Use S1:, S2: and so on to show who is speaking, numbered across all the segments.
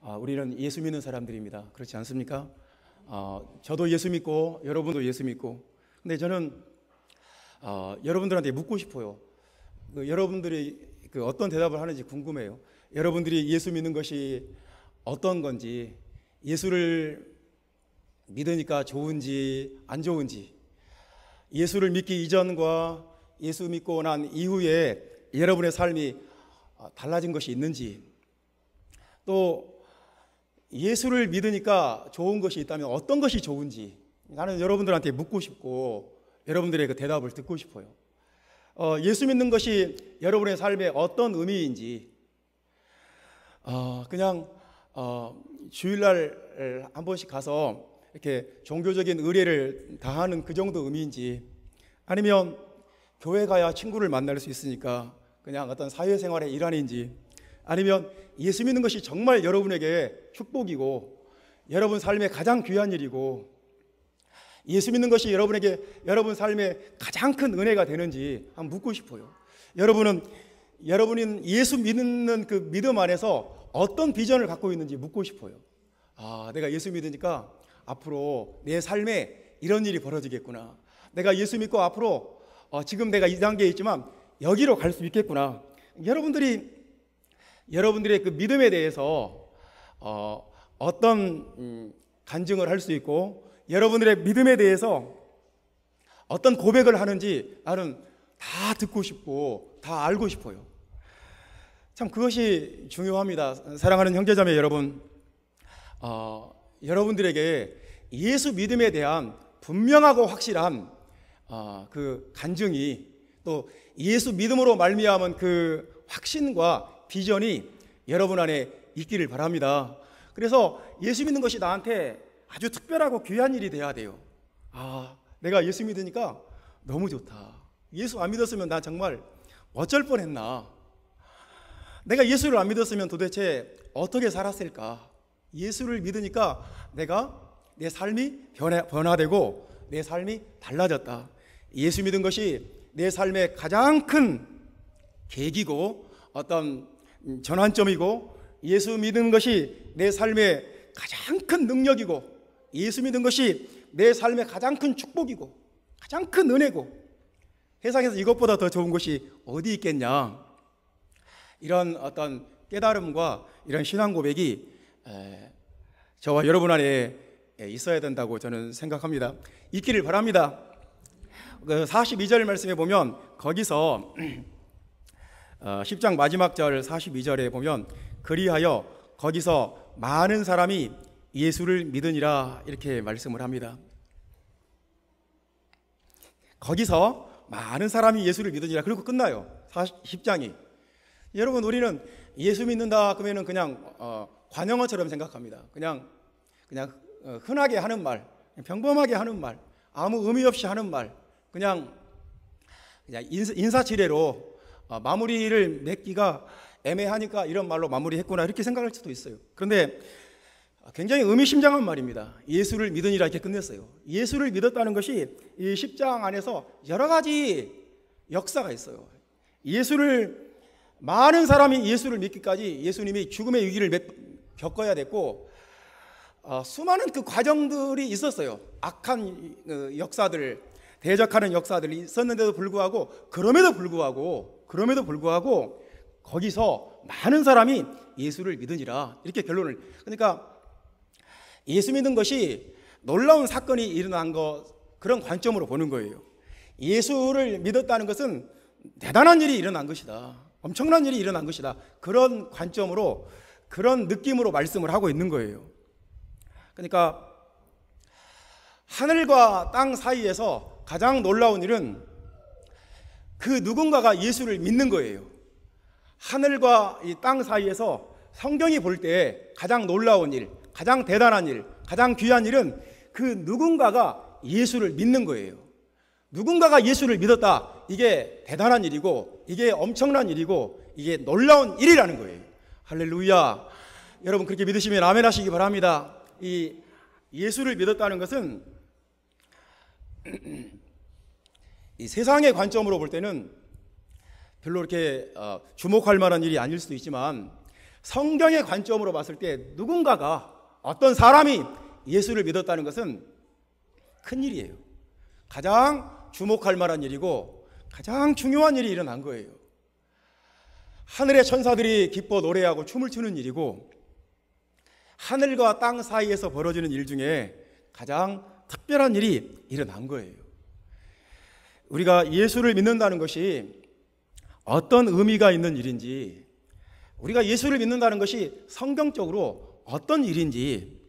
S1: 우리는 예수 믿는 사람들입니다. 그렇지 않습니까? 저도 예수 믿고 여러분도 예수 믿고. 근데 저는 여러분들한테 묻고 싶어요. 여러분들이 어떤 대답을 하는지 궁금해요. 여러분들이 예수 믿는 것이 어떤 건지, 예수를 믿으니까 좋은지 안 좋은지, 예수를 믿기 이전과 예수 믿고 난 이후에 여러분의 삶이 달라진 것이 있는지, 또 예수를 믿으니까 좋은 것이 있다면 어떤 것이 좋은지 나는 여러분들한테 묻고 싶고 여러분들의 그 대답을 듣고 싶어요. 예수 믿는 것이 여러분의 삶에 어떤 의미인지, 그냥 주일날 한 번씩 가서 이렇게 종교적인 의례를 다하는 그 정도 의미인지, 아니면 교회 가야 친구를 만날 수 있으니까 그냥 어떤 사회생활의 일환인지, 아니면 예수 믿는 것이 정말 여러분에게 축복이고 여러분 삶에 가장 귀한 일이고 예수 믿는 것이 여러분 삶에 가장 큰 은혜가 되는지 한번 묻고 싶어요. 여러분은 예수 믿는 그 믿음 안에서 어떤 비전을 갖고 있는지 묻고 싶어요. 내가 예수 믿으니까 앞으로 내 삶에 이런 일이 벌어지겠구나. 내가 예수 믿고 앞으로 지금 내가 이 단계에 있지만 여기로 갈 수 있겠구나. 여러분들의 그 믿음에 대해서 어떤 간증을 할 수 있고 여러분들의 믿음에 대해서 어떤 고백을 하는지 나는 다 듣고 싶고 다 알고 싶어요. 참 그것이 중요합니다. 사랑하는 형제자매 여러분, 여러분들에게 예수 믿음에 대한 분명하고 확실한 그 간증이, 또 예수 믿음으로 말미암은 그 확신과 비전이 여러분 안에 있기를 바랍니다. 그래서 예수 믿는 것이 나한테 아주 특별하고 귀한 일이 돼야 돼요. 내가 예수 믿으니까 너무 좋다. 예수 안 믿었으면 나 정말 어쩔 뻔했나. 내가 예수를 안 믿었으면 도대체 어떻게 살았을까. 예수를 믿으니까 내 삶이 변화되고 내 삶이 달라졌다. 예수 믿은 것이 내 삶의 가장 큰 계기고 어떤 전환점이고, 예수 믿은 것이 내 삶의 가장 큰 능력이고, 예수 믿은 것이 내 삶의 가장 큰 축복이고 가장 큰 은혜고, 세상에서 이것보다 더 좋은 것이 어디 있겠냐. 이런 어떤 깨달음과 이런 신앙 고백이 저와 여러분 안에 있어야 된다고 저는 생각합니다. 있기를 바랍니다. 42절 말씀에 보면, 거기서 10장 마지막 절 42절에 보면, 그리하여 거기서 많은 사람이 예수를 믿으니라, 이렇게 말씀을 합니다. 거기서 많은 사람이 예수를 믿으니라. 그리고 끝나요. 10장이. 여러분, 우리는 예수 믿는다 그러면 그냥 관용어처럼 생각합니다. 그냥 흔하게 하는 말, 평범하게 하는 말, 아무 의미 없이 하는 말, 그냥 인사치레로 마무리를 맺기가 애매하니까 이런 말로 마무리했구나, 이렇게 생각할 수도 있어요. 그런데 굉장히 의미심장한 말입니다. 예수를 믿으니라, 이렇게 끝냈어요. 예수를 믿었다는 것이 이 10장 안에서 여러 가지 역사가 있어요. 많은 사람이 예수를 믿기까지 예수님이 죽음의 위기를 겪어야 됐고, 수많은 그 과정들이 있었어요. 악한 역사들, 대적하는 역사들이 있었는데도 불구하고, 그럼에도 불구하고 거기서 많은 사람이 예수를 믿으니라, 이렇게 결론을. 그러니까 예수 믿는 것이 놀라운 사건이 일어난 그런 관점으로 보는 거예요. 예수를 믿었다는 것은 대단한 일이 일어난 것이다, 엄청난 일이 일어난 것이다, 그런 관점으로, 그런 느낌으로 말씀을 하고 있는 거예요. 그러니까 하늘과 땅 사이에서 가장 놀라운 일은 그 누군가가 예수를 믿는 거예요. 하늘과 이 땅 사이에서 성경이 볼 때 가장 놀라운 일, 가장 대단한 일, 가장 귀한 일은 그 누군가가 예수를 믿는 거예요. 누군가가 예수를 믿었다, 이게 대단한 일이고, 이게 엄청난 일이고, 이게 놀라운 일이라는 거예요. 할렐루야. 여러분, 그렇게 믿으시면 아멘 하시기 바랍니다. 이 예수를 믿었다는 것은 이 세상의 관점으로 볼 때는 별로 이렇게 주목할 만한 일이 아닐 수도 있지만, 성경의 관점으로 봤을 때 누군가가, 어떤 사람이 예수를 믿었다는 것은 큰 일이에요. 가장 주목할 만한 일이고 가장 중요한 일이 일어난 거예요. 하늘의 천사들이 기뻐 노래하고 춤을 추는 일이고, 하늘과 땅 사이에서 벌어지는 일 중에 가장 특별한 일이 일어난 거예요. 우리가 예수를 믿는다는 것이 어떤 의미가 있는 일인지, 우리가 예수를 믿는다는 것이 성경적으로 어떤 일인지,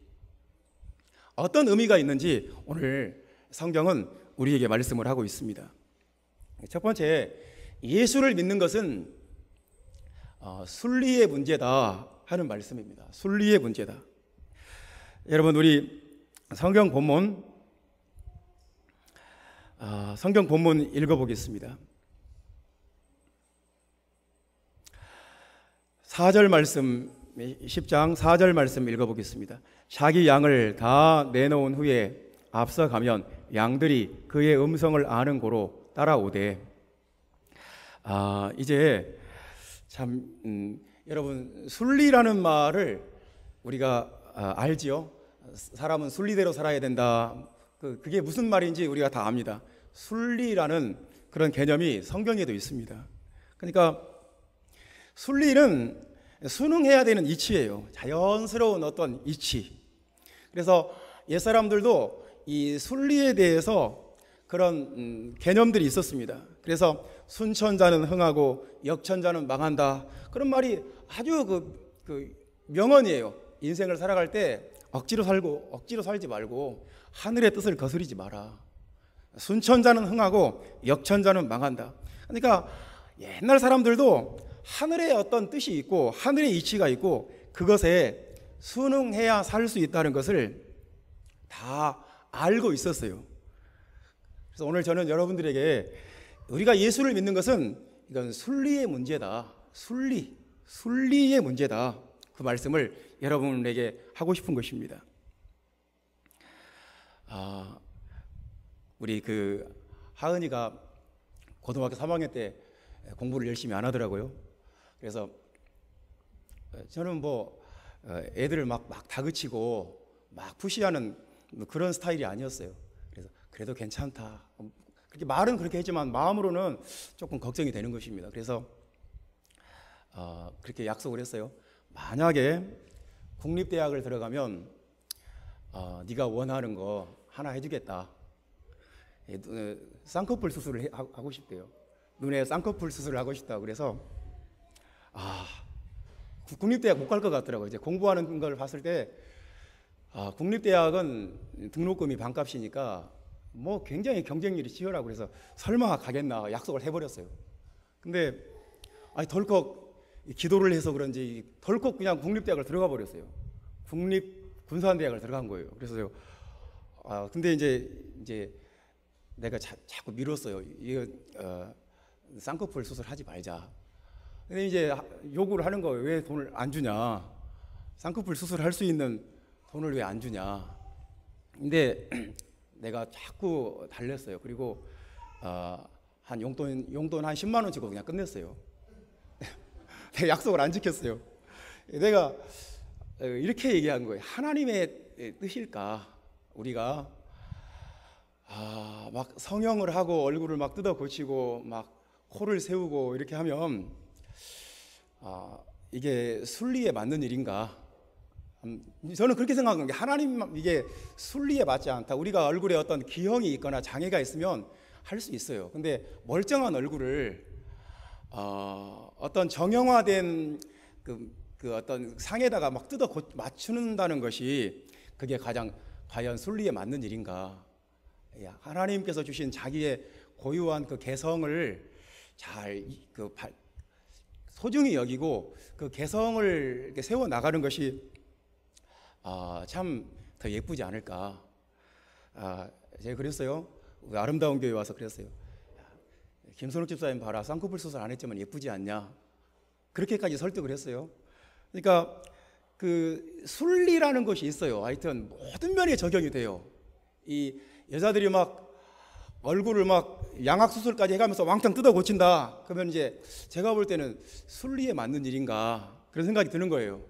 S1: 어떤 의미가 있는지 오늘 성경은 우리에게 말씀을 하고 있습니다. 첫 번째, 예수를 믿는 것은 순리의 문제다 하는 말씀입니다. 순리의 문제다. 여러분, 우리 성경 본문 읽어보겠습니다. 4절 말씀, 10장 4절 말씀 읽어보겠습니다. 자기 양을 다 내놓은 후에 앞서가면 양들이 그의 음성을 아는 고로 따라오되. 이제 참 여러분, 순리라는 말을 우리가 알지요. 사람은 순리대로 살아야 된다. 그게 무슨 말인지 우리가 다 압니다. 순리라는 그런 개념이 성경에도 있습니다. 그러니까 순리는 순응해야 되는 이치예요. 자연스러운 어떤 이치. 그래서 옛사람들도 이 순리에 대해서 그런 개념들이 있었습니다. 그래서 순천자는 흥하고 역천자는 망한다, 그런 말이 아주 그 명언이에요. 인생을 살아갈 때 억지로 살지 말고 하늘의 뜻을 거스르지 마라. 순천자는 흥하고 역천자는 망한다. 그러니까 옛날 사람들도 하늘의 어떤 뜻이 있고 하늘의 이치가 있고 그것에 순응해야 살 수 있다는 것을 다 알고 있었어요. 그래서 오늘 저는 여러분들에게 우리가 예수를 믿는 것은 이건 순리의 문제다. 순리의 문제다. 그 말씀을 여러분에게 하고 싶은 것입니다. 우리 하은이가 고등학교 3학년 때 공부를 열심히 안 하더라고요. 그래서 저는 애들을 막 다그치고 막 푸시하는 그런 스타일이 아니었어요. 그래서 그래도 괜찮다. 그렇게 말은 그렇게 했지만 마음으로는 조금 걱정이 되는 것입니다. 그래서 그렇게 약속을 했어요. 만약에 국립대학을 들어가면 네가 원하는 거 하나 해주겠다. 쌍꺼풀 수술을 하고 싶대요. 눈에 쌍꺼풀 수술을 하고 싶다. 그래서 국립대학 못 갈 것 같더라고요. 이제 공부하는 걸 봤을 때 국립대학은 등록금이 반값이니까 굉장히 경쟁률이 치열하고, 그래서 설마 가겠나 약속을 해버렸어요. 근데 덜컥 기도를 해서 그런지 덜컥 그냥 국립대학을 들어가 버렸어요. 국립군사대학을 들어간 거예요. 그래서 근데 이제 내가 자꾸 미뤘어요. 이거 쌍꺼풀 수술하지 말자. 근데 이제 요구를 하는 거예요. 왜 돈을 안 주냐? 쌍꺼풀 수술할 수 있는 돈을 왜 안 주냐? 근데 내가 자꾸 달랬어요. 그리고 한 용돈 한 10만 원 주고 그냥 끝냈어요. 내가 약속을 안 지켰어요. 내가 이렇게 얘기한 거예요. 하나님의 뜻일까? 우리가 막 성형을 하고 얼굴을 막 뜯어 고치고 막 코를 세우고 이렇게 하면 이게 순리에 맞는 일인가? 저는 그렇게 생각하는 게, 하나님 이게 순리에 맞지 않다. 우리가 얼굴에 어떤 기형이 있거나 장애가 있으면 할 수 있어요. 근데 멀쩡한 얼굴을 어떤 정형화된 그 어떤 상에다가 막 뜯어 맞추는다는 것이 그게 과연 순리에 맞는 일인가? 하나님께서 주신 자기의 고유한 그 개성을 잘 소중히 여기고 그 개성을 이렇게 세워 나가는 것이 참 더 예쁘지 않을까. 제가 그랬어요. 아름다운 교회 와서 그랬어요. 김선욱 집사님 봐라, 쌍꺼풀 수술 안 했지만 예쁘지 않냐. 그렇게까지 설득을 했어요. 그러니까 그 순리라는 것이 있어요. 하여튼 모든 면에 적용이 돼요. 이 여자들이 막 얼굴을 막 양악 수술까지 해가면서 왕창 뜯어 고친다. 그러면 이제 제가 볼 때는 순리에 맞는 일인가? 그런 생각이 드는 거예요.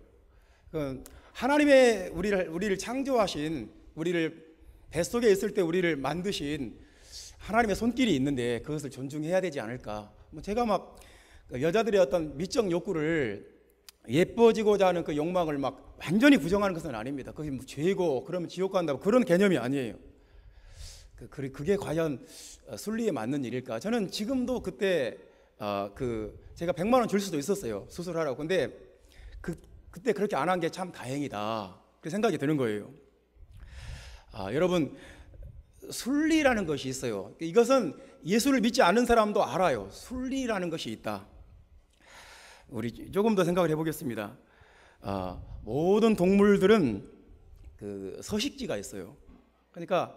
S1: 하나님의 우리를 창조하신, 우리를 뱃속에 있을 때 우리를 만드신 하나님의 손길이 있는데 그것을 존중해야 되지 않을까. 제가 막 여자들의 어떤 미적 욕구를, 예뻐지고자 하는 그 욕망을 막 완전히 부정하는 것은 아닙니다. 그게 뭐 죄고 그러면 지옥 간다고 그런 개념이 아니에요. 그게 과연 순리에 맞는 일일까? 저는 지금도 그때 제가 100만 원 줄 수도 있었어요, 수술하라고. 근데 그때 그렇게 안 한 게 참 다행이다, 그 생각이 드는 거예요. 여러분, 순리라는 것이 있어요. 이것은 예수를 믿지 않는 사람도 알아요. 순리라는 것이 있다. 우리 조금 더 생각을 해보겠습니다. 모든 동물들은 그 서식지가 있어요. 그러니까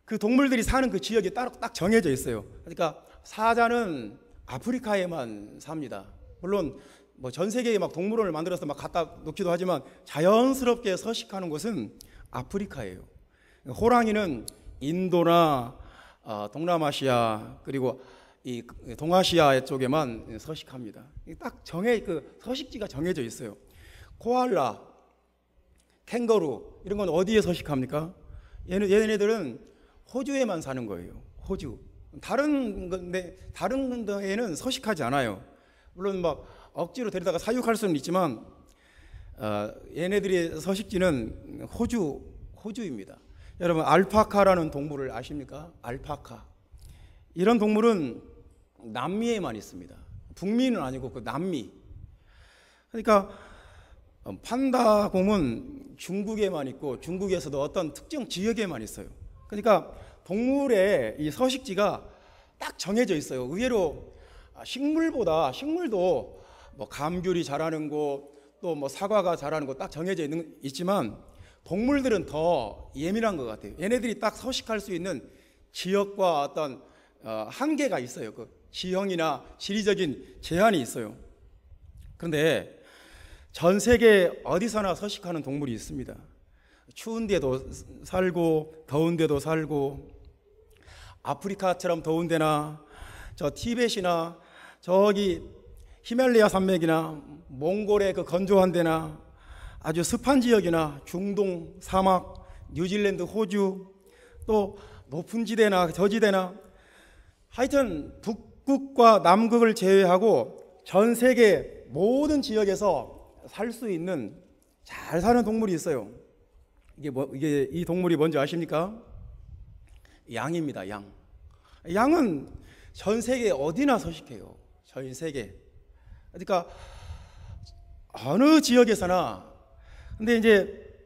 S1: 그 동물들이 사는 그 지역이 따로 딱 정해져 있어요. 그러니까 사자는 아프리카에만 삽니다. 물론 뭐 전 세계에 막 동물원을 만들어서 막 갖다 놓기도 하지만 자연스럽게 서식하는 곳은 아프리카예요. 호랑이는 인도나 동남아시아 그리고 이 동아시아 쪽에만 서식합니다. 딱 그 서식지가 정해져 있어요. 코알라, 캥거루 이런 건 어디에 서식합니까? 얘네들은 호주에만 사는 거예요. 호주. 다른 데에는 서식하지 않아요. 물론 막 억지로 데려다가 사육할 수는 있지만 얘네들의 서식지는 호주입니다. 여러분, 알파카라는 동물을 아십니까? 알파카. 이런 동물은 남미에만 있습니다. 북미는 아니고 그 남미. 그러니까 판다곰은 중국에만 있고 중국에서도 어떤 특정 지역에만 있어요. 그러니까 동물의 이 서식지가 딱 정해져 있어요. 의외로 식물도 뭐 감귤이 자라는 곳, 또 뭐 사과가 자라는 곳 딱 정해져 있지만 동물들은 더 예민한 것 같아요. 얘네들이 딱 서식할 수 있는 지역과 어떤 한계가 있어요. 그 지형이나 지리적인 제한이 있어요. 그런데 전 세계 어디서나 서식하는 동물이 있습니다. 추운 데도 살고 더운 데도 살고, 아프리카처럼 더운 데나 저 티벳이나 저기 히말라야 산맥이나 몽골의 그 건조한 데나 아주 습한 지역이나 중동 사막, 뉴질랜드, 호주, 또 높은 지대나 저지대나, 하여튼 북극과 남극을 제외하고 전 세계 모든 지역에서 살 수 있는, 잘 사는 동물이 있어요. 이게 이 동물이 뭔지 아십니까? 양입니다. 양은 전 세계 어디나 서식해요. 전 세계. 그러니까 어느 지역에서나. 근데 이제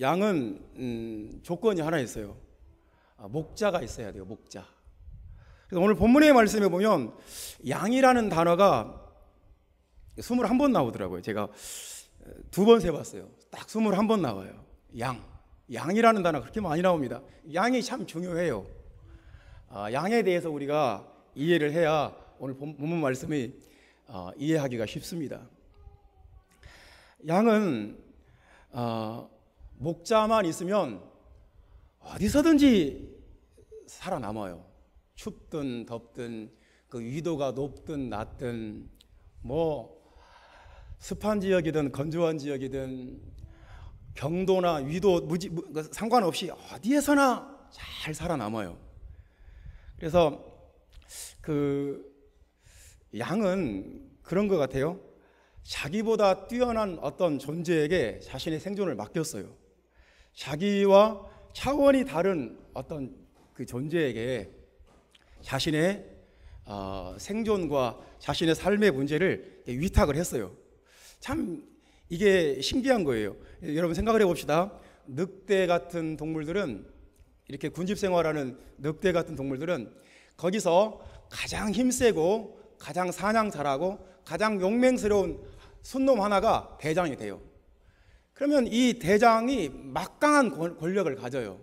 S1: 양은 조건이 하나 있어요. 목자가 있어야 돼요. 목자. 그래서 오늘 본문의 말씀에 보면 양이라는 단어가 21번 나오더라고요. 제가 2번 세봤어요. 딱 21번 나와요. 양이라는 단어가 그렇게 많이 나옵니다. 양이 참 중요해요. 양에 대해서 우리가 이해를 해야 오늘 본문 말씀이 이해하기가 쉽습니다. 양은 목자만 있으면 어디서든지 살아남아요. 춥든 덥든, 그 위도가 높든 낮든, 뭐 습한 지역이든 건조한 지역이든 경도나 위도 상관없이 어디에서나 잘 살아남아요. 그래서 그 양은 그런 것 같아요. 자기보다 뛰어난 어떤 존재에게 자신의 생존을 맡겼어요. 자기와 차원이 다른 어떤 그 존재에게 자신의 생존과 자신의 삶의 문제를 위탁을 했어요. 참 이게 신기한 거예요. 여러분 생각을 해봅시다. 늑대 같은 동물들은, 이렇게 군집 생활하는 늑대 같은 동물들은 거기서 가장 힘세고 가장 사냥 잘하고 가장 용맹스러운 순놈 하나가 대장이 돼요. 그러면 이 대장이 막강한 권력을 가져요.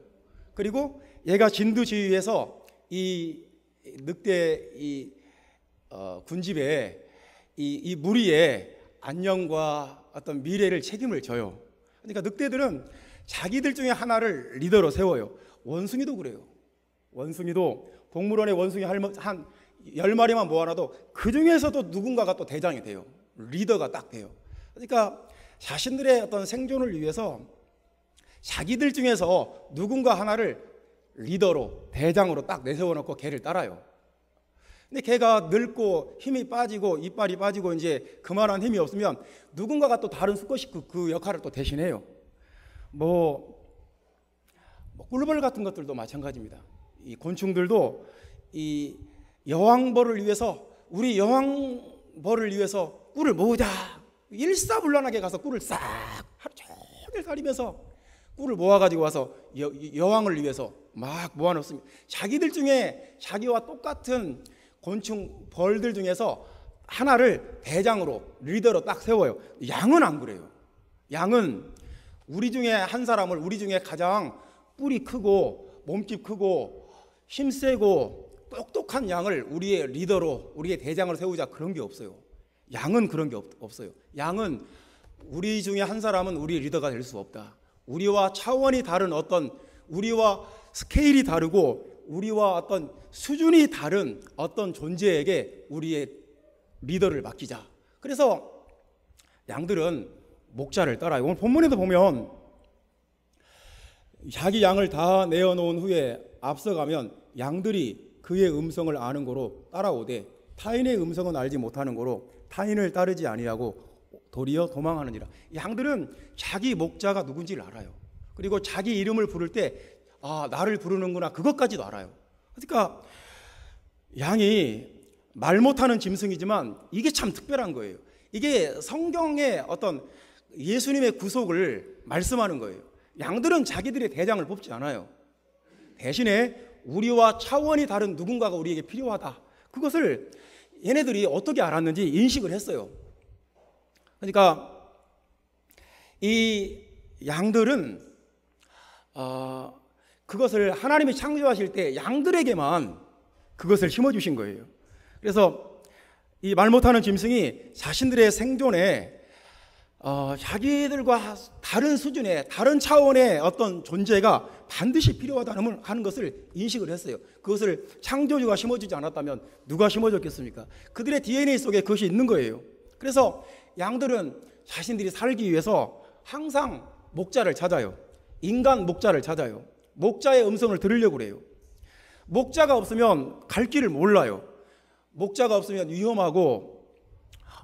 S1: 그리고 얘가 진두지휘해서 이 늑대 군집의 이 무리의 안녕과 어떤 미래를 책임을 져요. 그러니까 늑대들은 자기들 중에 하나를 리더로 세워요. 원숭이도 그래요. 원숭이도 동물원에 원숭이 한 10마리만 모아놔도 그 중에서도 누군가가 또 대장이 돼요. 리더가 딱 돼요. 그러니까 자신들의 어떤 생존을 위해서 자기들 중에서 누군가 하나를 리더로, 대장으로 딱 내세워놓고 걔를 따라요. 근데 걔가 늙고 힘이 빠지고 이빨이 빠지고 이제 그만한 힘이 없으면 누군가가 또 다른 수컷이 그 역할을 또 대신해요. 꿀벌 같은 것들도 마찬가지입니다. 이 곤충들도 이 여왕벌을 위해서, 우리 여왕벌을 위해서 꿀을 모으자, 일사불란하게 가서 꿀을 싹 하루 종일 다니면서 꿀을 모아가지고 와서 여왕을 위해서 막 모아놓습니다. 자기들 중에 자기와 똑같은 곤충 벌들 중에서 하나를 대장으로, 리더로 딱 세워요. 양은 안 그래요. 양은 우리 중에 한 사람을, 우리 중에 가장 뿔이 크고 몸집 크고 힘세고 똑똑한 양을 우리의 리더로, 우리의 대장으로 세우자, 그런 게 없어요. 양은 그런 게 없어요. 양은 우리 중에 한 사람은 우리 리더가 될 수 없다. 우리와 차원이 다른 어떤, 우리와 스케일이 다르고 우리와 어떤 수준이 다른 어떤 존재에게 우리의 리더를 맡기자. 그래서 양들은 목자를 따라요. 오늘 본문에도 보면 자기 양을 다 내어놓은 후에 앞서가면 양들이 그의 음성을 아는 거로 따라오되 타인의 음성은 알지 못하는 거로 타인을 따르지 아니하고 도리어 도망하느니라. 양들은 자기 목자가 누군지를 알아요. 그리고 자기 이름을 부를 때 나를 부르는구나, 그것까지도 알아요. 그러니까 양이 말 못하는 짐승이지만 이게 참 특별한 거예요. 이게 성경의 어떤 예수님의 구속을 말씀하는 거예요. 양들은 자기들의 대장을 뽑지 않아요. 대신에 우리와 차원이 다른 누군가가 우리에게 필요하다. 그것을 얘네들이 어떻게 알았는지 인식을 했어요. 그러니까 이 양들은 그것을 하나님이 창조하실 때 양들에게만 그것을 심어주신 거예요. 그래서 이 말 못하는 짐승이 자신들의 생존에 자기들과 다른 수준의, 다른 차원의 어떤 존재가 반드시 필요하다는 하는 것을 인식을 했어요. 그것을 창조주가 심어주지 않았다면 누가 심어줬겠습니까? 그들의 DNA 속에 그것이 있는 거예요. 그래서 양들은 자신들이 살기 위해서 항상 목자를 찾아요. 인간 목자를 찾아요. 목자의 음성을 들으려고 그래요. 목자가 없으면 갈 길을 몰라요. 목자가 없으면 위험하고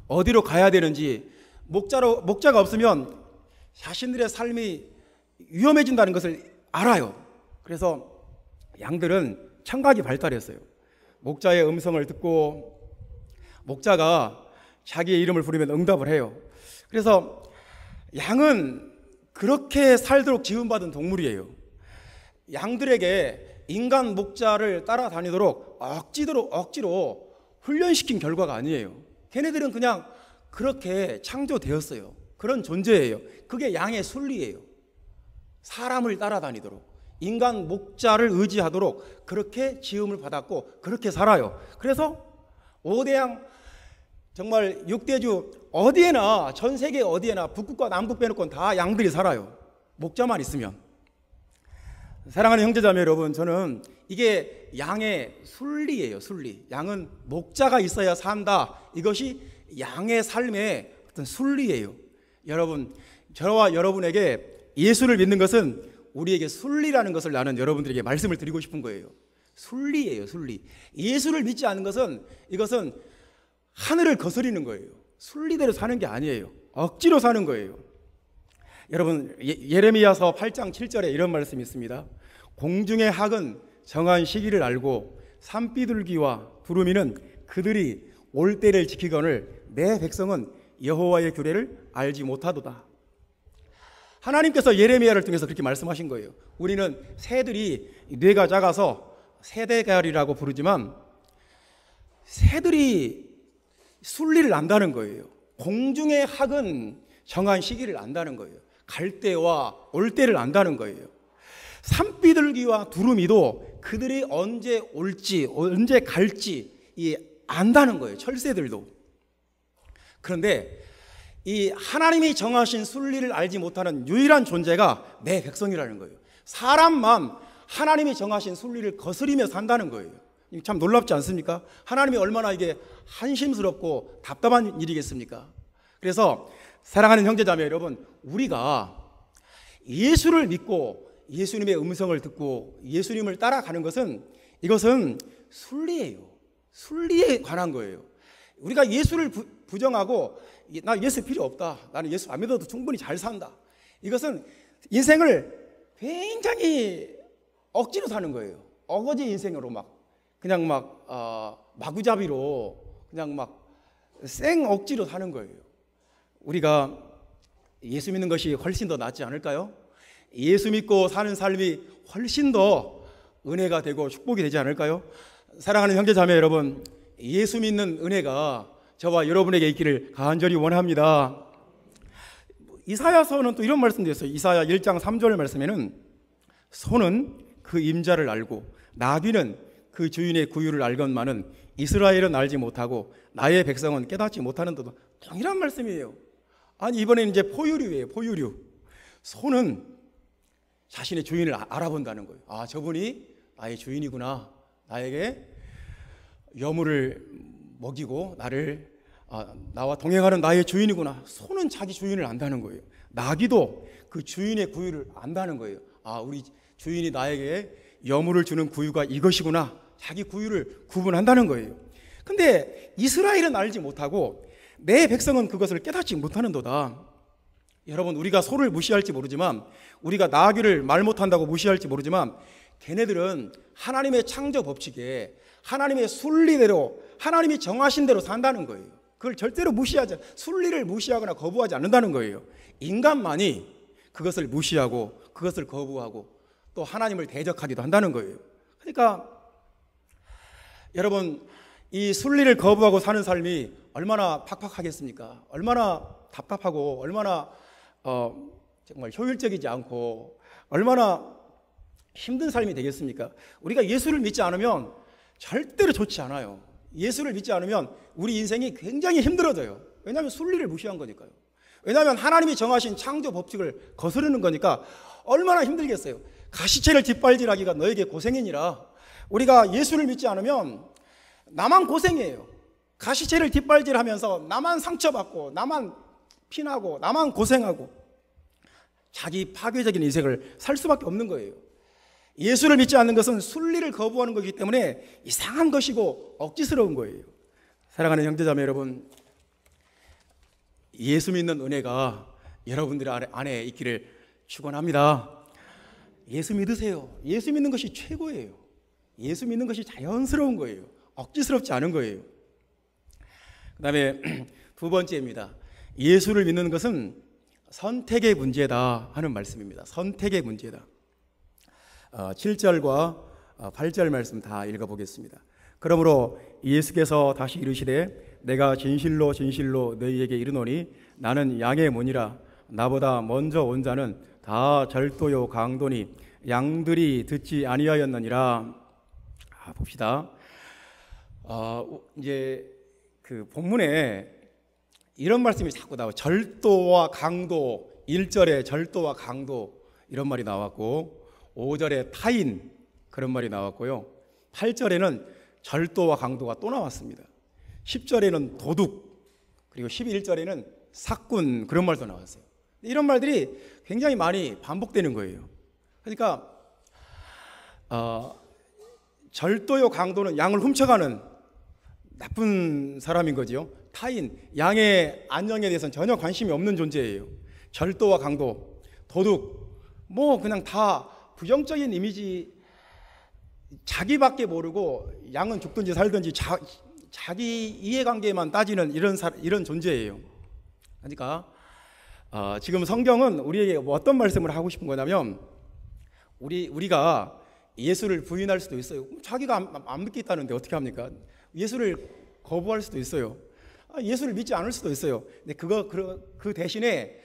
S1: 어디로 가야 되는지, 목자가 없으면 자신들의 삶이 위험해진다는 것을 알아요. 그래서 양들은 청각이 발달했어요. 목자의 음성을 듣고 목자가 자기의 이름을 부르면 응답을 해요. 그래서 양은 그렇게 살도록 지음받은 동물이에요. 양들에게 인간 목자를 따라다니도록 억지로 훈련시킨 결과가 아니에요. 걔네들은 그냥 그렇게 창조되었어요. 그런 존재예요. 그게 양의 순리예요. 사람을 따라다니도록, 인간 목자를 의지하도록 그렇게 지음을 받았고 그렇게 살아요. 그래서 5대양, 정말 6대주 어디에나, 전 세계 어디에나, 북극과 남극 빼놓고는 다 양들이 살아요. 목자만 있으면. 사랑하는 형제자매 여러분, 저는 이게 양의 순리예요. 순리. 양은 목자가 있어야 산다. 이것이 양의 삶의 어떤 순리예요. 여러분, 저와 여러분에게 예수를 믿는 것은 우리에게 순리라는 것을 나는 여러분들에게 말씀을 드리고 싶은 거예요. 순리예요. 순리. 예수를 믿지 않는 것은, 이것은 하늘을 거스리는 거예요. 순리대로 사는 게 아니에요. 억지로 사는 거예요. 여러분, 예레미야서 8장 7절에 이런 말씀이 있습니다. 공중의 학은 정한 시기를 알고 산비둘기와 두루미는 그들이 올 때를 지키거늘 내 백성은 여호와의 규례를 알지 못하도다. 하나님께서 예레미야를 통해서 그렇게 말씀하신 거예요. 우리는 새들이 뇌가 작아서 새대갈이라고 부르지만 새들이 순리를 안다는 거예요. 공중의 학은 정한 시기를 안다는 거예요. 갈 때와 올 때를 안다는 거예요. 산비둘기와 두루미도 그들이 언제 올지 언제 갈지 안다는 거예요. 철새들도. 그런데 이 하나님이 정하신 순리를 알지 못하는 유일한 존재가 내 백성이라는 거예요. 사람만 하나님이 정하신 순리를 거스리며 산다는 거예요. 참 놀랍지 않습니까? 하나님이 얼마나 이게 한심스럽고 답답한 일이겠습니까? 그래서 사랑하는 형제자매 여러분, 우리가 예수를 믿고 예수님의 음성을 듣고 예수님을 따라가는 것은, 이것은 순리예요. 순리에 관한 거예요. 우리가 예수를 부정하고 나 예수 필요 없다, 나는 예수 안 믿어도 충분히 잘 산다, 이것은 인생을 굉장히 억지로 사는 거예요. 어거지 인생으로 그냥 마구잡이로 그냥 생 억지로 사는 거예요. 우리가 예수 믿는 것이 훨씬 더 낫지 않을까요? 예수 믿고 사는 삶이 훨씬 더 은혜가 되고 축복이 되지 않을까요? 사랑하는 형제 자매 여러분, 예수 믿는 은혜가 저와 여러분에게 있기를 간절히 원합니다. 이사야서는 또 이런 말씀도 있어요. 이사야 1장 3절 말씀에는 소는 그 임자를 알고 나귀는 그 주인의 구유를 알건만은 이스라엘은 알지 못하고 나의 백성은 깨닫지 못하는도다. 동일한 말씀이에요. 아니, 이번에는 이제 포유류예요. 포유류. 소는 자신의 주인을 알아본다는 거예요. 아, 저분이 나의 주인이구나, 나에게 여물을 먹이고 나와 동행하는 나의 주인이구나. 소는 자기 주인을 안다는 거예요. 나귀도 그 주인의 구유를 안다는 거예요. 아, 우리 주인이 나에게 여물을 주는 구유가 이것이구나. 자기 구유를 구분한다는 거예요. 근데 이스라엘은 알지 못하고 내 백성은 그것을 깨닫지 못하는도다. 여러분, 우리가 소를 무시할지 모르지만, 우리가 나귀를 말 못한다고 무시할지 모르지만, 걔네들은 하나님의 창조 법칙에 하나님의 순리대로 하나님이 정하신 대로 산다는 거예요. 그걸 절대로 순리를 무시하거나 거부하지 않는다는 거예요. 인간만이 그것을 무시하고 그것을 거부하고 또 하나님을 대적하기도 한다는 거예요. 그러니까 여러분, 이 순리를 거부하고 사는 삶이 얼마나 팍팍하겠습니까? 얼마나 답답하고 얼마나 정말 효율적이지 않고 얼마나 힘든 삶이 되겠습니까? 우리가 예수를 믿지 않으면 절대로 좋지 않아요. 예수를 믿지 않으면 우리 인생이 굉장히 힘들어져요. 왜냐하면 순리를 무시한 거니까요. 왜냐하면 하나님이 정하신 창조 법칙을 거스르는 거니까 얼마나 힘들겠어요. 가시채를 뒷발질하기가 너에게 고생이니라. 우리가 예수를 믿지 않으면 나만 고생이에요. 가시채를 뒷발질하면서 나만 상처받고 나만 피나고 나만 고생하고 자기 파괴적인 인생을 살 수밖에 없는 거예요. 예수를 믿지 않는 것은 순리를 거부하는 것이기 때문에 이상한 것이고 억지스러운 거예요. 사랑하는 형제자매 여러분, 예수 믿는 은혜가 여러분들 안에 있기를 축원합니다. 예수 믿으세요. 예수 믿는 것이 최고예요. 예수 믿는 것이 자연스러운 거예요. 억지스럽지 않은 거예요. 그 다음에 두 번째입니다. 예수를 믿는 것은 선택의 문제다 하는 말씀입니다. 선택의 문제다. 7절과 8절 말씀 다 읽어보겠습니다. 그러므로 예수께서 다시 이르시되 내가 진실로 진실로 너희에게 이르노니 나는 양의 문이라. 나보다 먼저 온 자는 다 절도요 강도니 양들이 듣지 아니하였느니라. 봅시다. 이제 그 본문에 이런 말씀이 자꾸 나와요. 절도와 강도, 1절에 절도와 강도 이런 말이 나왔고 5절에 타인 그런 말이 나왔고요. 8절에는 절도와 강도가 또 나왔습니다. 10절에는 도둑, 그리고 11절에는 사꾼 그런 말도 나왔어요. 이런 말들이 굉장히 많이 반복되는 거예요. 그러니까 절도요 강도는 양을 훔쳐가는 나쁜 사람인 거지요. 타인, 양의 안녕에 대해서는 전혀 관심이 없는 존재예요. 절도와 강도, 도둑, 그냥 다 부정적인 이미지, 자기밖에 모르고 양은 죽든지 살든지 자기 이해관계만 따지는 이런 존재예요. 그러니까 지금 성경은 우리에게 어떤 말씀을 하고 싶은 거냐면, 우리가 예수를 부인할 수도 있어요. 자기가 안 믿겠다는데 어떻게 합니까? 예수를 거부할 수도 있어요. 예수를 믿지 않을 수도 있어요. 근데 그 대신에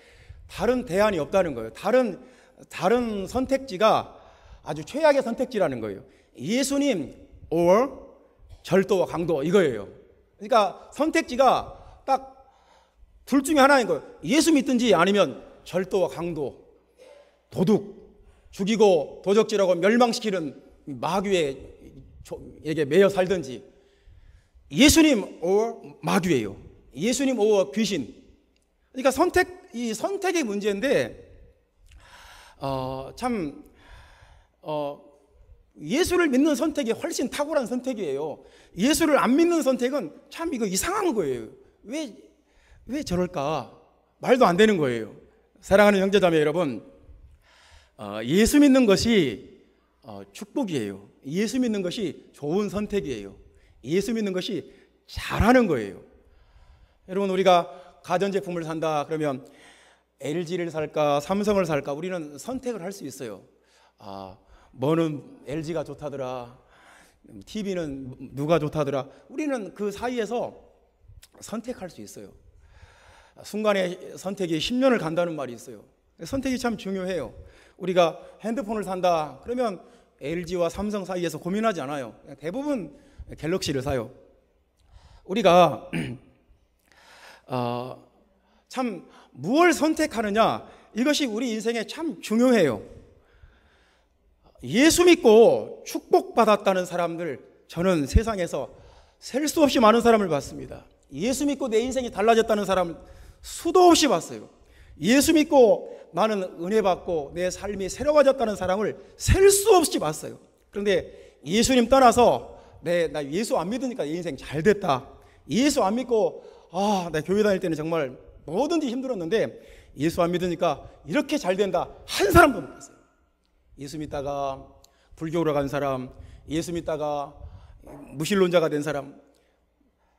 S1: 다른 대안이 없다는 거예요. 다른 선택지가 아주 최악의 선택지라는 거예요. 예수님 or 절도와 강도 이거예요. 그러니까 선택지가 딱 둘 중에 하나인 거예요. 예수 믿든지 아니면 절도와 강도, 도둑, 죽이고 도적질하고 멸망시키는 마귀에게 매여 살든지, 예수님 or 마귀예요. 예수님 or 귀신, 그러니까 이 선택의 문제인데, 참, 예수를 믿는 선택이 훨씬 탁월한 선택이에요. 예수를 안 믿는 선택은 참 이거 이상한 거예요. 왜 저럴까? 말도 안 되는 거예요. 사랑하는 형제자매 여러분, 예수 믿는 것이 축복이에요. 예수 믿는 것이 좋은 선택이에요. 예수 믿는 것이 잘하는 거예요. 여러분, 우리가 가전제품을 산다 그러면 LG를 살까 삼성을 살까 우리는 선택을 할 수 있어요. 뭐는 LG가 좋다더라, TV는 누가 좋다더라, 우리는 그 사이에서 선택할 수 있어요. 순간의 선택이 10년을 간다는 말이 있어요. 선택이 참 중요해요. 우리가 핸드폰을 산다 그러면 LG와 삼성 사이에서 고민하지 않아요. 대부분 갤럭시를 사요. 우리가 참 무엇을 선택하느냐, 이것이 우리 인생에 참 중요해요. 예수 믿고 축복받았다는 사람들, 저는 세상에서 셀 수 없이 많은 사람을 봤습니다. 예수 믿고 내 인생이 달라졌다는 사람을 수도 없이 봤어요. 예수 믿고 나는 은혜 받고 내 삶이 새로워졌다는 사람을 셀 수 없이 봤어요. 그런데 예수님 떠나서 나 예수 안 믿으니까 내 인생 잘 됐다, 예수 안 믿고 나 교회 다닐 때는 정말 뭐든지 힘들었는데 예수 안 믿으니까 이렇게 잘 된다, 한 사람도 못 봤어요. 예수 믿다가 불교로 간 사람, 예수 믿다가 무신론자가 된 사람,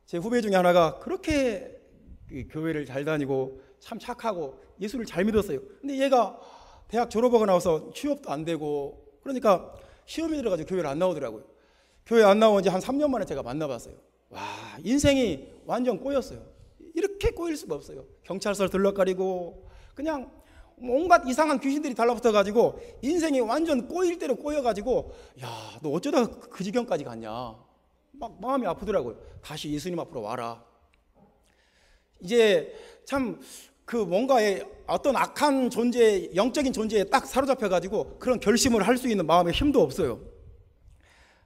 S1: 제 후배 중에 하나가 그렇게 교회를 잘 다니고 참 착하고 예수를 잘 믿었어요. 근데 얘가 대학 졸업하고 나와서 취업도 안 되고, 그러니까 시험이 들어가지고 교회를 안 나오더라고요. 교회 안 나온 지 한 3년 만에 제가 만나봤어요. 와, 인생이 완전 꼬였어요. 이렇게 꼬일 수가 없어요. 경찰서 들러거리고 그냥 온갖 이상한 귀신들이 달라붙어가지고 인생이 완전 꼬일 대로 꼬여가지고, 야, 너 어쩌다 그 지경까지 갔냐, 막 마음이 아프더라고요. 다시 예수님 앞으로 와라. 이제 참 그 뭔가의 어떤 악한 존재, 영적인 존재에 딱 사로잡혀가지고 그런 결심을 할 수 있는 마음의 힘도 없어요.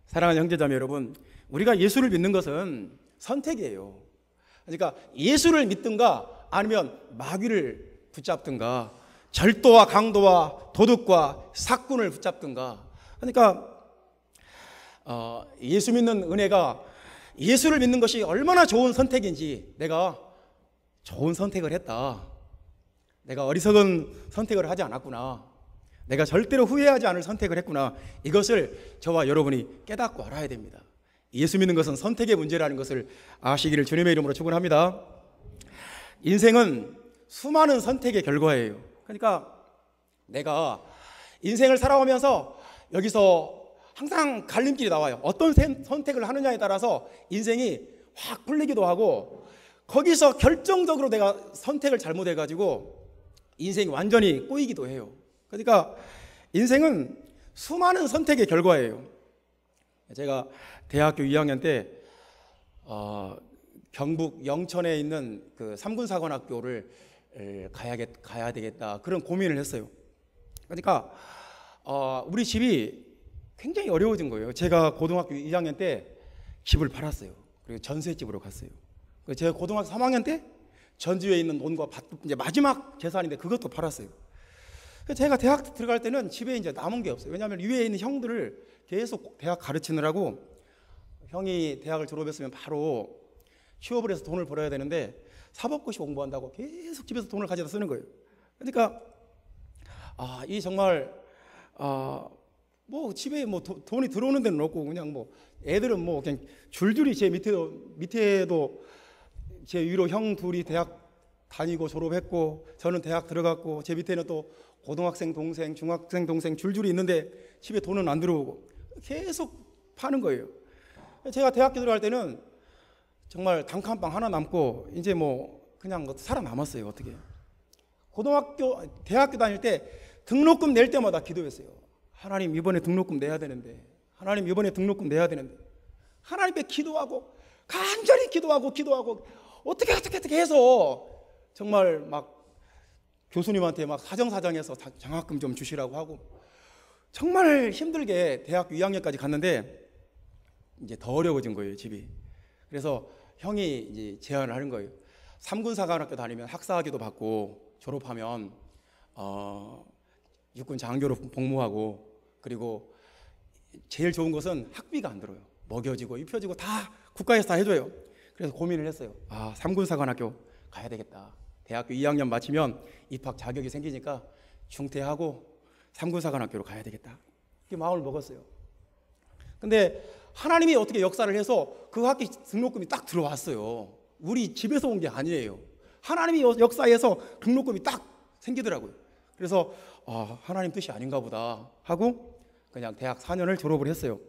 S1: 사랑하는 형제자매 여러분, 우리가 예수를 믿는 것은 선택이에요. 그러니까 예수를 믿든가 아니면 마귀를 붙잡든가, 절도와 강도와 도둑과 사꾼을 붙잡든가. 그러니까 예수 믿는 은혜가, 예수를 믿는 것이 얼마나 좋은 선택인지, 내가 좋은 선택을 했다, 내가 어리석은 선택을 하지 않았구나, 내가 절대로 후회하지 않을 선택을 했구나, 이것을 저와 여러분이 깨닫고 알아야 됩니다. 예수 믿는 것은 선택의 문제라는 것을 아시기를 주님의 이름으로 축원합니다. 인생은 수많은 선택의 결과예요. 그러니까 내가 인생을 살아오면서 여기서 항상 갈림길이 나와요. 어떤 선택을 하느냐에 따라서 인생이 확 풀리기도 하고, 거기서 결정적으로 내가 선택을 잘못해가지고 인생이 완전히 꼬이기도 해요. 그러니까 인생은 수많은 선택의 결과예요. 제가 대학교 2학년 때 경북 영천에 있는 그 3군사관학교를 가야 되겠다, 그런 고민을 했어요. 그러니까 우리 집이 굉장히 어려워진 거예요. 제가 고등학교 2학년 때 집을 팔았어요. 그리고 전셋집으로 갔어요. 제가 고등학교 3학년 때 전주에 있는 논과 밭, 이제 마지막 재산인데 그것도 팔았어요. 제가 대학 들어갈 때는 집에 이제 남은 게 없어요. 왜냐하면 위에 있는 형들을 계속 대학 가르치느라고, 형이 대학을 졸업했으면 바로 취업을 해서 돈을 벌어야 되는데 사법고시 공부한다고 계속 집에서 돈을 가져다 쓰는 거예요. 그러니까 이 정말 뭐 집에 뭐 돈이 들어오는 데는 없고, 그냥 뭐 애들은 뭐 그냥 줄줄이 제 밑에도 제 위로 형 둘이 대학 다니고 졸업했고, 저는 대학 들어갔고, 제 밑에는 또 고등학생 동생, 중학생 동생 줄줄이 있는데 집에 돈은 안 들어오고 계속 파는 거예요. 제가 대학교 들어갈 때는 정말 단칸방 하나 남고 이제 뭐 그냥 살아남았어요. 어떻게. 대학교 다닐 때 등록금 낼 때마다 기도했어요. 하나님, 이번에 등록금 내야 되는데, 하나님, 이번에 등록금 내야 되는데, 하나님께 기도하고 간절히 기도하고 어떻게 해서 정말 막 교수님한테 막 사정사정해서 장학금 좀 주시라고 하고, 정말 힘들게 대학교 2학년까지 갔는데 이제 더 어려워진 거예요, 집이. 그래서 형이 이제 제안을 하는 거예요. 삼군사관학교 다니면 학사학위도 받고 졸업하면 육군 장교로 복무하고, 그리고 제일 좋은 것은 학비가 안 들어요. 먹여지고 입혀지고 다 국가에서 다 해줘요. 그래서 고민을 했어요. 삼군사관학교 가야 되겠다. 대학교 2학년 마치면 입학 자격이 생기니까 중퇴하고 삼군사관학교로 가야 되겠다. 이렇게 마음을 먹었어요. 근데 하나님이 어떻게 역사를 해서 그 학교 등록금이 딱 들어왔어요. 우리 집에서 온 게 아니에요. 하나님이 역사해서 등록금이 딱 생기더라고요. 그래서 하나님 뜻이 아닌가 보다 하고 그냥 대학 4년을 졸업을 했어요.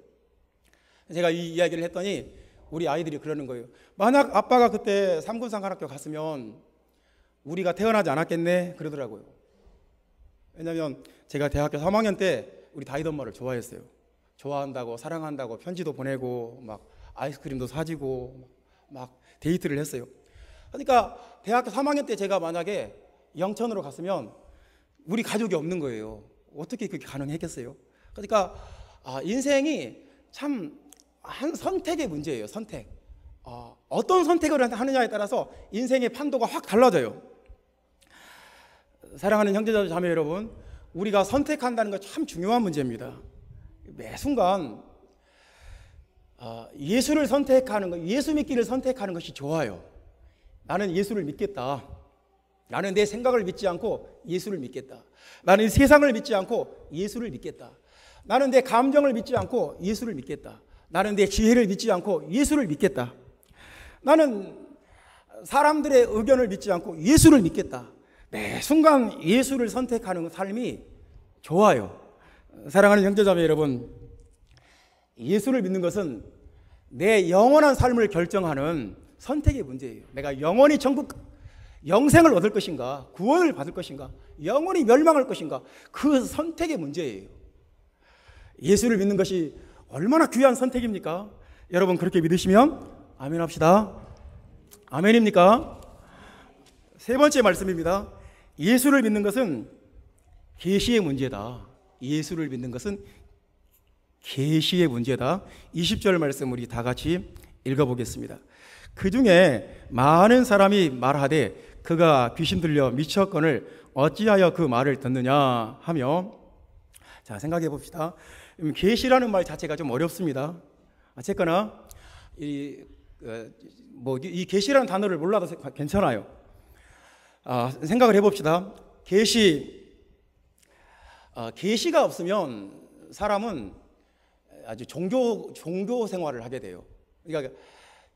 S1: 제가 이 이야기를 했더니 우리 아이들이 그러는 거예요. 만약 아빠가 그때 삼군사관학교 갔으면 우리가 태어나지 않았겠네 그러더라고요. 왜냐하면 제가 대학교 3학년 때 우리 다이덤마를 좋아했어요. 좋아한다고, 사랑한다고 편지도 보내고 막 아이스크림도 사주고 막 데이트를 했어요. 그러니까 대학교 3학년 때 제가 만약에 영천으로 갔으면 우리 가족이 없는 거예요. 어떻게 그게 가능했겠어요? 그러니까 인생이 참 한 선택의 문제예요. 선택. 어떤 선택을 하느냐에 따라서 인생의 판도가 확 달라져요. 사랑하는 형제자 자매 여러분, 우리가 선택한다는 건 참 중요한 문제입니다. 매 순간 예수를 선택하는 것, 예수 믿기를 선택하는 것이 좋아요. 나는 예수를 믿겠다. 나는 내 생각을 믿지 않고 예수를 믿겠다. 나는 세상을 믿지 않고 예수를 믿겠다. 나는 내 감정을 믿지 않고 예수를 믿겠다. 나는 내 지혜를 믿지 않고 예수를 믿겠다. 나는 사람들의 의견을 믿지 않고 예수를 믿겠다. 매 순간 예수를 선택하는 삶이 좋아요. 사랑하는 형제자매 여러분, 예수를 믿는 것은 내 영원한 삶을 결정하는 선택의 문제예요. 내가 영원히 영생을 얻을 것인가, 구원을 받을 것인가, 영원히 멸망할 것인가, 그 선택의 문제예요. 예수를 믿는 것이 얼마나 귀한 선택입니까? 여러분 그렇게 믿으시면 아멘 합시다. 아멘입니까? 세 번째 말씀입니다. 예수를 믿는 것은 계시의 문제다. 예수를 믿는 것은 계시의 문제다. 20절 말씀 우리 다 같이 읽어보겠습니다. 그 중에 많은 사람이 말하되 그가 귀신 들려 미쳤거늘 어찌하여 그 말을 듣느냐 하며, 자 생각해 봅시다. 계시라는 말 자체가 좀 어렵습니다. 어쨌거나 이 계시라는 단어를 몰라도 괜찮아요. 생각을 해봅시다. 계시가 없으면 사람은 아주 종교 생활을 하게 돼요. 그러니까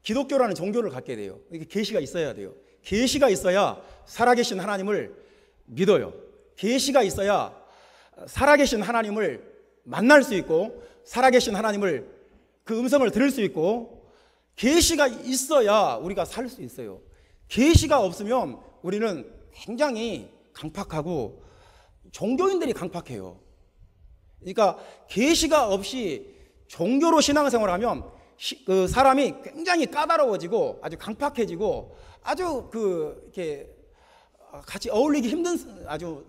S1: 기독교라는 종교를 갖게 돼요. 계시가 있어야 돼요. 계시가 있어야 살아계신 하나님을 믿어요. 계시가 있어야 살아계신 하나님을 만날 수 있고, 살아계신 하나님을 그 음성을 들을 수 있고, 계시가 있어야 우리가 살 수 있어요. 계시가 없으면 우리는 굉장히 강팍하고 종교인들이 강팍해요. 그러니까 계시가 없이 종교로 신앙생활하면 그 사람이 굉장히 까다로워지고 아주 강팍해지고 아주 이렇게 같이 어울리기 힘든 아주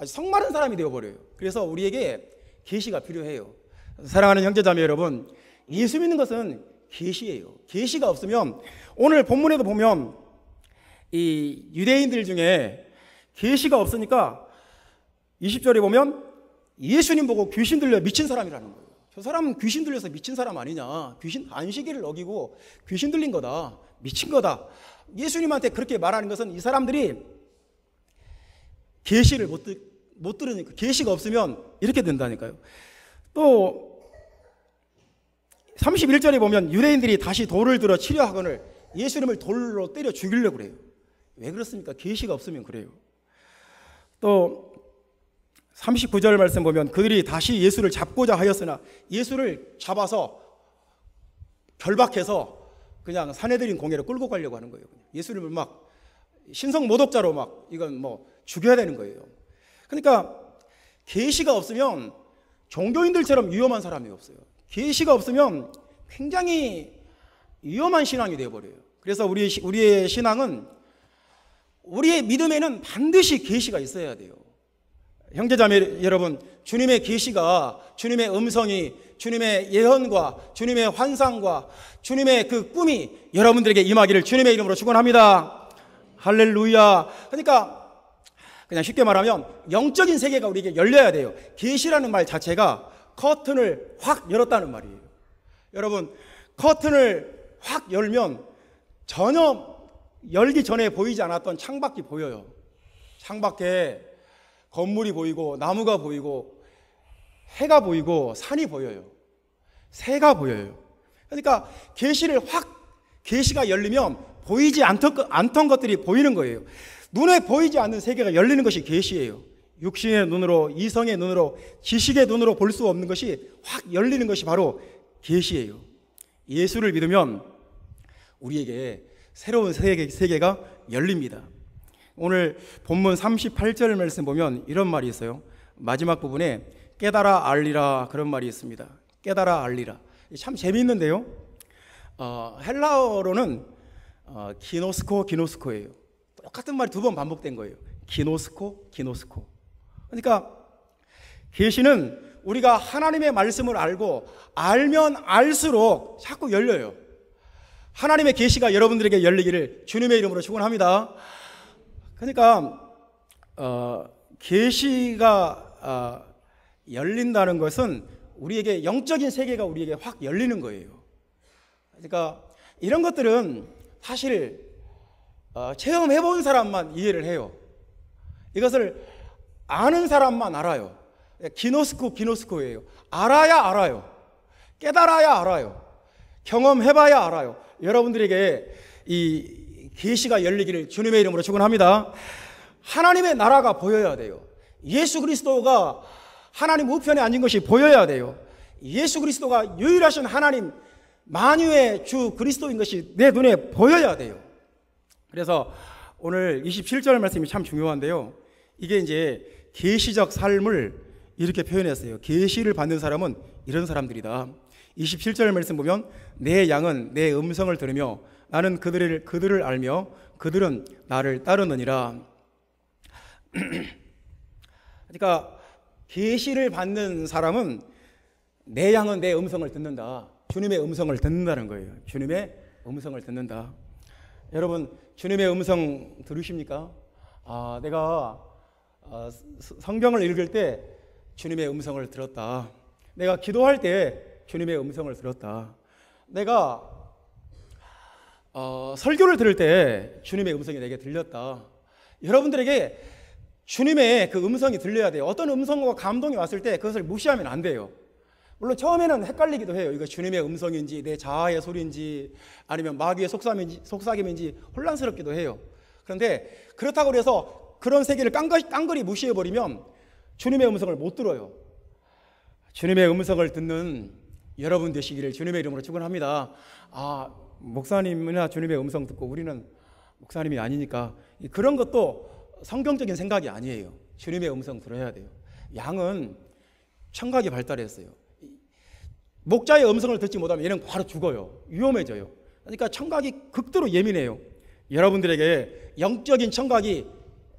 S1: 성마른 사람이 되어버려요. 그래서 우리에게 계시가 필요해요. 사랑하는 형제자매 여러분, 예수 믿는 것은 계시예요. 계시가 없으면 오늘 본문에도 보면 이 유대인들 중에 계시가 없으니까 20절에 보면 예수님 보고 귀신 들려 미친 사람이라는 거예요. 저 사람은 귀신 들려서 미친 사람 아니냐, 귀신 안식일을 어기고 귀신 들린 거다, 미친 거다. 예수님한테 그렇게 말하는 것은 이 사람들이 계시를 못 들으니까, 계시가 없으면 이렇게 된다니까요. 또 31절에 보면 유대인들이 다시 돌을 들어 치려 하거늘 예수님을 돌로 때려 죽이려고 그래요. 왜 그렇습니까? 계시가 없으면 그래요. 또 39절 말씀 보면 그들이 다시 예수를 잡고자 하였으나 예수를 잡아서 결박해서 그냥 사내들인 공회로 끌고 가려고 하는 거예요. 예수님을 막 신성 모독자로 막 이건 죽여야 되는 거예요. 그러니까 계시가 없으면 종교인들처럼 위험한 사람이 없어요. 계시가 없으면 굉장히 위험한 신앙이 되어버려요. 그래서 우리의 신앙은, 우리의 믿음에는 반드시 계시가 있어야 돼요. 형제자매 여러분, 주님의 계시가, 주님의 음성이, 주님의 예언과 주님의 환상과 주님의 그 꿈이 여러분들에게 임하기를 주님의 이름으로 축원합니다. 할렐루야. 그러니까 그냥 쉽게 말하면 영적인 세계가 우리에게 열려야 돼요. 계시라는 말 자체가 커튼을 확 열었다는 말이에요. 여러분, 커튼을 확 열면 전혀 열기 전에 보이지 않았던 창밖이 보여요. 창밖에 건물이 보이고 나무가 보이고 해가 보이고 산이 보여요. 새가 보여요. 그러니까 계시가 열리면 보이지 않던 것들이 보이는 거예요. 눈에 보이지 않는 세계가 열리는 것이 계시예요. 육신의 눈으로, 이성의 눈으로, 지식의 눈으로 볼 수 없는 것이 확 열리는 것이 바로 계시예요. 예수를 믿으면 우리에게 새로운 세계가 열립니다. 오늘 본문 38절 말씀 보면 이런 말이 있어요. 마지막 부분에 깨달아 알리라, 그런 말이 있습니다. 깨달아 알리라. 참 재미있는데요. 헬라어로는 기노스코예요. 똑같은 말이 두 번 반복된 거예요. 기노스코. 그러니까 계시는 우리가 하나님의 말씀을 알면 알수록 자꾸 열려요. 하나님의 계시가 여러분들에게 열리기를 주님의 이름으로 축원합니다. 그러니까 계시가 열린다는 것은 우리에게 영적인 세계가 우리에게 확 열리는 거예요. 그러니까 이런 것들은 사실 체험해 본 사람만 이해를 해요. 이것을 아는 사람만 알아요. 기노스코예요. 알아야 알아요. 깨달아야 알아요. 경험해봐야 알아요. 여러분들에게 이 계시가 열리기를 주님의 이름으로 축원합니다. 하나님의 나라가 보여야 돼요. 예수 그리스도가 하나님 우편에 앉은 것이 보여야 돼요. 예수 그리스도가 유일하신 하나님 만유의 주 그리스도인 것이 내 눈에 보여야 돼요. 그래서 오늘 27절 말씀이 참 중요한데요. 이게 이제 계시적 삶을 이렇게 표현했어요. 계시를 받는 사람은 이런 사람들이다. 27절 말씀 보면 내 양은 내 음성을 들으며 나는 그들을 알며 그들은 나를 따르느니라. 그러니까 계시를 받는 사람은 내 양은 내 음성을 듣는다. 주님의 음성을 듣는다는 거예요. 주님의 음성을 듣는다. 여러분, 주님의 음성 들으십니까? 내가 성경을 읽을 때 주님의 음성을 들었다. 내가 기도할 때 주님의 음성을 들었다. 내가 설교를 들을 때 주님의 음성이 내게 들렸다. 여러분들에게 주님의 그 음성이 들려야 돼요. 어떤 음성과 감동이 왔을 때 그것을 무시하면 안 돼요. 물론 처음에는 헷갈리기도 해요. 이거 주님의 음성인지 내 자아의 소리인지 아니면 마귀의 속삭임인지 혼란스럽기도 해요. 그런데 그렇다고 해서 그런 세계를 깡그리 무시해버리면 주님의 음성을 못 들어요. 주님의 음성을 듣는 여러분 되시기를 주님의 이름으로 축원합니다. 목사님이나 주님의 음성 듣고 우리는 목사님이 아니니까, 그런 것도 성경적인 생각이 아니에요. 주님의 음성 들어야 돼요. 양은 청각이 발달했어요. 목자의 음성을 듣지 못하면 얘는 바로 죽어요. 위험해져요. 그러니까 청각이 극도로 예민해요. 여러분들에게 영적인 청각이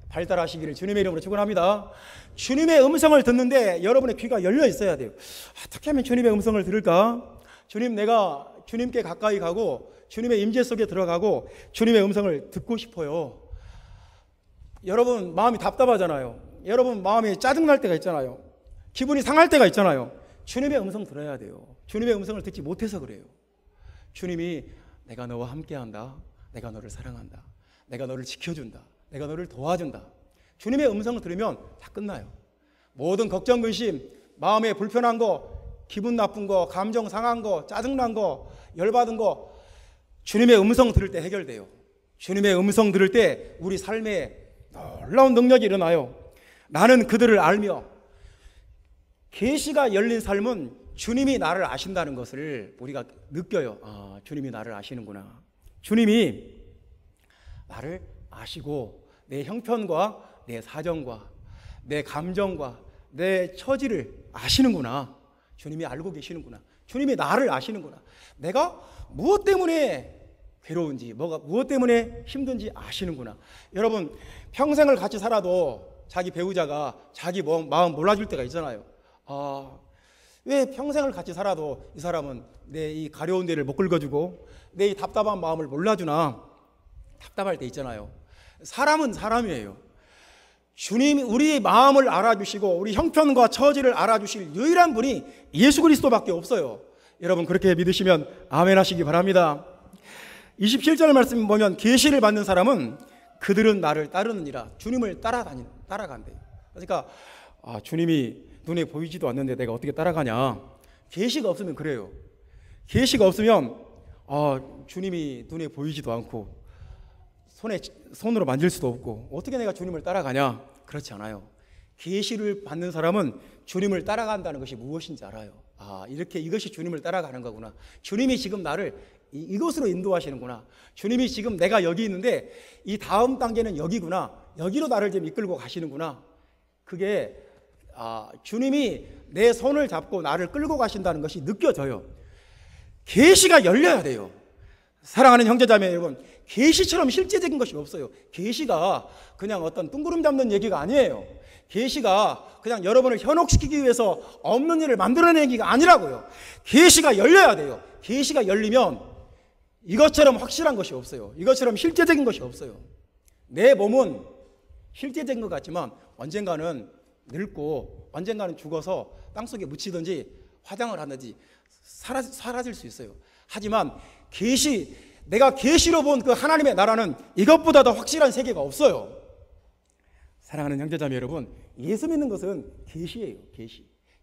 S1: 발달하시기를 주님의 이름으로 축원합니다. 주님의 음성을 듣는데 여러분의 귀가 열려 있어야 돼요. 어떻게 하면 주님의 음성을 들을까? 내가 주님께 가까이 가고 주님의 임재 속에 들어가고 주님의 음성을 듣고 싶어요. 여러분 마음이 답답하잖아요. 여러분 마음이 짜증날 때가 있잖아요. 기분이 상할 때가 있잖아요. 주님의 음성 들어야 돼요. 주님의 음성을 듣지 못해서 그래요. 주님이 내가 너와 함께한다. 내가 너를 사랑한다. 내가 너를 지켜준다. 내가 너를 도와준다. 주님의 음성을 들으면 다 끝나요. 모든 걱정, 근심, 마음에 불편한 거, 기분 나쁜 거, 감정 상한 거, 짜증난 거, 열받은 거, 주님의 음성 들을 때 해결돼요. 주님의 음성 들을 때 우리 삶에 놀라운 능력이 일어나요. 나는 그들을 알며, 계시가 열린 삶은 주님이 나를 아신다는 것을 우리가 느껴요. 주님이 나를 아시는구나. 주님이 나를 아시고 내 형편과 내 사정과 내 감정과 내 처지를 아시는구나. 주님이 알고 계시는구나. 주님이 나를 아시는구나. 내가 무엇 때문에 괴로운지, 무엇 때문에 힘든지 아시는구나. 여러분, 평생을 같이 살아도 자기 배우자가 자기 마음 몰라줄 때가 있잖아요. 왜 평생을 같이 살아도 이 사람은 내 이 가려운 데를 못 긁어주고 내 이 답답한 마음을 몰라주나. 답답할 때 있잖아요. 사람은 사람이에요. 주님이 우리 마음을 알아주시고 우리 형편과 처지를 알아주실 유일한 분이 예수 그리스도밖에 없어요. 여러분 그렇게 믿으시면 아멘 하시기 바랍니다. 27절 말씀 보면 계시를 받는 사람은 그들은 나를 따르느니라. 주님을 따라간대요. 그러니까 주님이 눈에 보이지도 않는데 내가 어떻게 따라가냐. 계시가 없으면 그래요. 계시가 없으면 주님이 눈에 보이지도 않고 손으로 만질 수도 없고 어떻게 내가 주님을 따라가냐? 그렇지 않아요. 계시를 받는 사람은 주님을 따라간다는 것이 무엇인지 알아요. 이렇게 이것이 주님을 따라가는 거구나. 주님이 지금 나를 이곳으로 인도하시는구나. 주님이 지금 내가 여기 있는데 이 다음 단계는 여기구나. 여기로 나를 지금 이끌고 가시는구나. 그게 주님이 내 손을 잡고 나를 끌고 가신다는 것이 느껴져요. 계시가 열려야 돼요. 사랑하는 형제자매 여러분, 계시처럼 실제적인 것이 없어요. 계시가 그냥 어떤 뜬구름 잡는 얘기가 아니에요. 계시가 그냥 여러분을 현혹시키기 위해서 없는 일을 만들어내는 얘기가 아니라고요. 계시가 열려야 돼요. 계시가 열리면 이것처럼 확실한 것이 없어요. 이것처럼 실제적인 것이 없어요. 내 몸은 실제적인 것 같지만 언젠가는 늙고 언젠가는 죽어서 땅속에 묻히든지 화장을 하든지 사라질 수 있어요. 하지만 내가 계시로 본 그 하나님의 나라는 이것보다 더 확실한 세계가 없어요. 사랑하는 형제자매 여러분, 예수 믿는 것은 계시예요.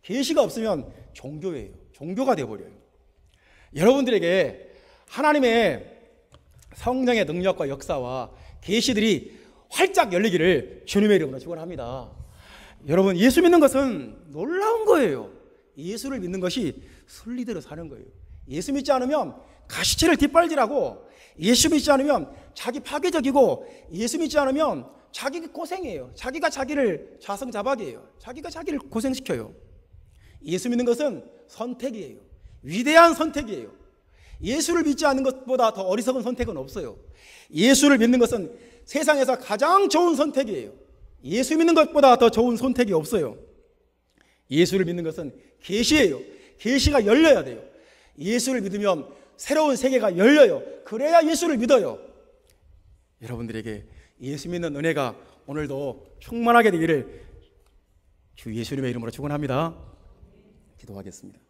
S1: 계시가 없으면 종교예요. 종교가 되어버려요. 여러분들에게 하나님의 성령의 능력과 역사와 계시들이 활짝 열리기를 주님의 이름으로 축원합니다. 여러분, 예수 믿는 것은 놀라운 거예요. 예수를 믿는 것이 순리대로 사는 거예요. 예수 믿지 않으면 가시체를 뒷발질하고, 예수 믿지 않으면 자기 파괴적이고, 예수 믿지 않으면 자기 고생이에요. 자기가 자기를 자성자박이에요. 자기가 자기를 고생시켜요. 예수 믿는 것은 선택이에요. 위대한 선택이에요. 예수를 믿지 않는 것보다 더 어리석은 선택은 없어요. 예수를 믿는 것은 세상에서 가장 좋은 선택이에요. 예수 믿는 것보다 더 좋은 선택이 없어요. 예수를 믿는 것은 계시예요. 계시가 열려야 돼요. 예수를 믿으면 새로운 세계가 열려요. 그래야 예수를 믿어요. 여러분들에게 예수 믿는 은혜가 오늘도 충만하게 되기를 주 예수님의 이름으로 축원합니다. 기도하겠습니다.